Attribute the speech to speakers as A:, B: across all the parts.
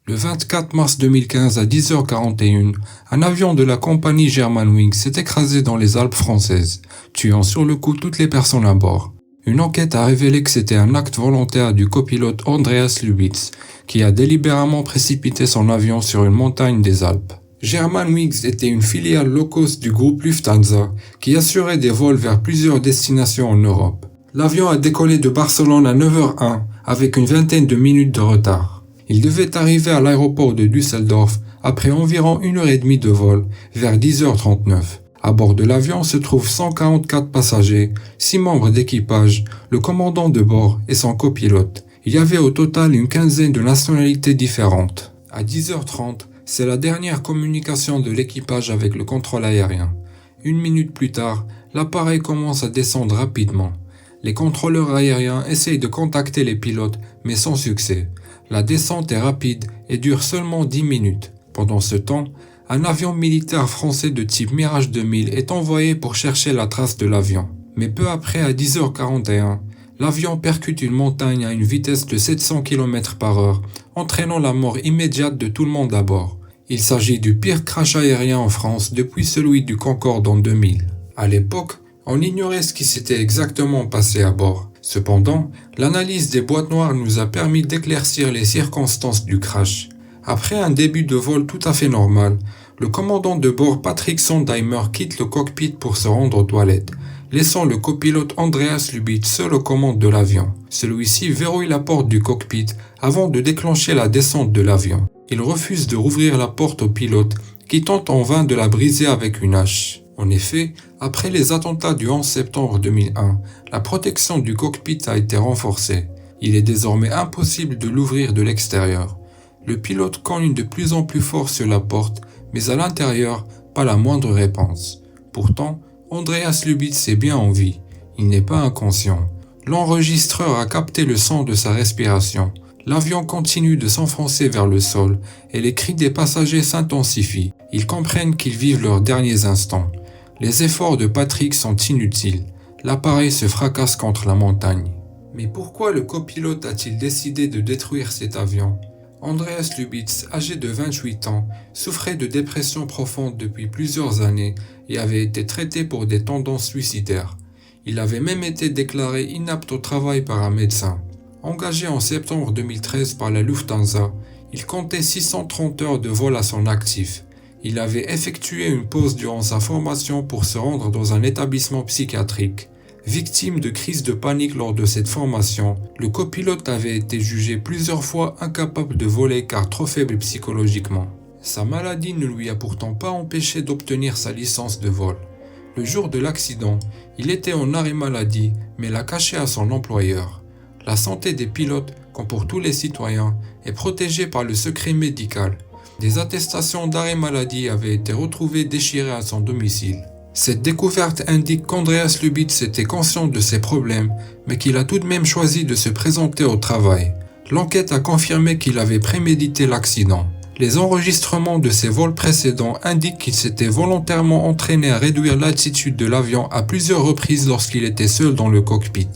A: Le 24 mars 2015 à 10h41, un avion de la compagnie Germanwings s'est écrasé dans les Alpes françaises, tuant sur le coup toutes les personnes à bord. Une enquête a révélé que c'était un acte volontaire du copilote Andreas Lubitz, qui a délibérément précipité son avion sur une montagne des Alpes. Germanwings était une filiale low-cost du groupe Lufthansa, qui assurait des vols vers plusieurs destinations en Europe. L'avion a décollé de Barcelone à 9h01, avec une vingtaine de minutes de retard. Il devait arriver à l'aéroport de Düsseldorf après environ 1h30 de vol, vers 10h39. À bord de l'avion se trouvent 144 passagers, 6 membres d'équipage, le commandant de bord et son copilote. Il y avait au total une quinzaine de nationalités différentes. À 10h30, c'est la dernière communication de l'équipage avec le contrôle aérien. 1 minute plus tard, l'appareil commence à descendre rapidement. Les contrôleurs aériens essayent de contacter les pilotes, mais sans succès. La descente est rapide et dure seulement 10 minutes. Pendant ce temps, un avion militaire français de type Mirage 2000 est envoyé pour chercher la trace de l'avion. Mais peu après, à 10h41, l'avion percute une montagne à une vitesse de 700 km/h, entraînant la mort immédiate de tout le monde à bord. Il s'agit du pire crash aérien en France depuis celui du Concorde en 2000. À l'époque, on ignorait ce qui s'était exactement passé à bord. Cependant, l'analyse des boîtes noires nous a permis d'éclaircir les circonstances du crash. Après un début de vol tout à fait normal, le commandant de bord Patrick Sondheimer quitte le cockpit pour se rendre aux toilettes, laissant le copilote Andreas Lubitz seul aux commandes de l'avion. Celui-ci verrouille la porte du cockpit avant de déclencher la descente de l'avion. Il refuse de rouvrir la porte au pilote, qui tente en vain de la briser avec une hache. En effet, après les attentats du 11 septembre 2001, la protection du cockpit a été renforcée. Il est désormais impossible de l'ouvrir de l'extérieur. Le pilote cogne de plus en plus fort sur la porte, mais à l'intérieur, pas la moindre réponse. Pourtant, Andreas Lubitz est bien en vie. Il n'est pas inconscient. L'enregistreur a capté le son de sa respiration. L'avion continue de s'enfoncer vers le sol et les cris des passagers s'intensifient. Ils comprennent qu'ils vivent leurs derniers instants. Les efforts de Patrick sont inutiles. L'appareil se fracasse contre la montagne. Mais pourquoi le copilote a-t-il décidé de détruire cet avion ? Andreas Lubitz, âgé de 28 ans, souffrait de dépression profonde depuis plusieurs années et avait été traité pour des tendances suicidaires. Il avait même été déclaré inapte au travail par un médecin. Engagé en septembre 2013 par la Lufthansa, il comptait 630 heures de vol à son actif. Il avait effectué une pause durant sa formation pour se rendre dans un établissement psychiatrique. Victime de crises de panique lors de cette formation, le copilote avait été jugé plusieurs fois incapable de voler car trop faible psychologiquement. Sa maladie ne lui a pourtant pas empêché d'obtenir sa licence de vol. Le jour de l'accident, il était en arrêt maladie mais l'a caché à son employeur. La santé des pilotes, comme pour tous les citoyens, est protégée par le secret médical. Des attestations d'arrêt maladie avaient été retrouvées déchirées à son domicile. Cette découverte indique qu'Andreas Lubitz était conscient de ses problèmes, mais qu'il a tout de même choisi de se présenter au travail. L'enquête a confirmé qu'il avait prémédité l'accident. Les enregistrements de ses vols précédents indiquent qu'il s'était volontairement entraîné à réduire l'altitude de l'avion à plusieurs reprises lorsqu'il était seul dans le cockpit.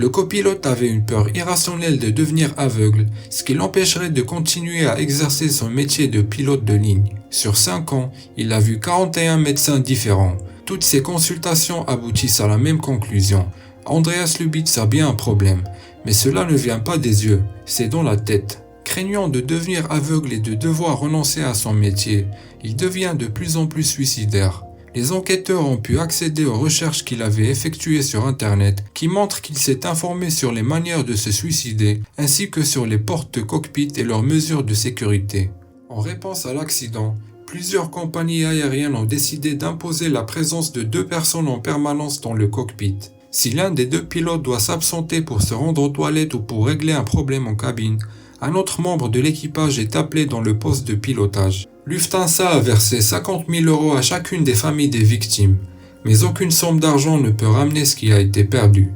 A: Le copilote avait une peur irrationnelle de devenir aveugle, ce qui l'empêcherait de continuer à exercer son métier de pilote de ligne. Sur 5 ans, il a vu 41 médecins différents. Toutes ces consultations aboutissent à la même conclusion. Andreas Lubitz a bien un problème, mais cela ne vient pas des yeux, c'est dans la tête. Craignant de devenir aveugle et de devoir renoncer à son métier, il devient de plus en plus suicidaire. Les enquêteurs ont pu accéder aux recherches qu'il avait effectuées sur Internet qui montrent qu'il s'est informé sur les manières de se suicider ainsi que sur les portes de cockpit et leurs mesures de sécurité. En réponse à l'accident, plusieurs compagnies aériennes ont décidé d'imposer la présence de 2 personnes en permanence dans le cockpit. Si l'un des 2 pilotes doit s'absenter pour se rendre aux toilettes ou pour régler un problème en cabine, un autre membre de l'équipage est appelé dans le poste de pilotage. Lufthansa a versé 50 000 € à chacune des familles des victimes, mais aucune somme d'argent ne peut ramener ce qui a été perdu.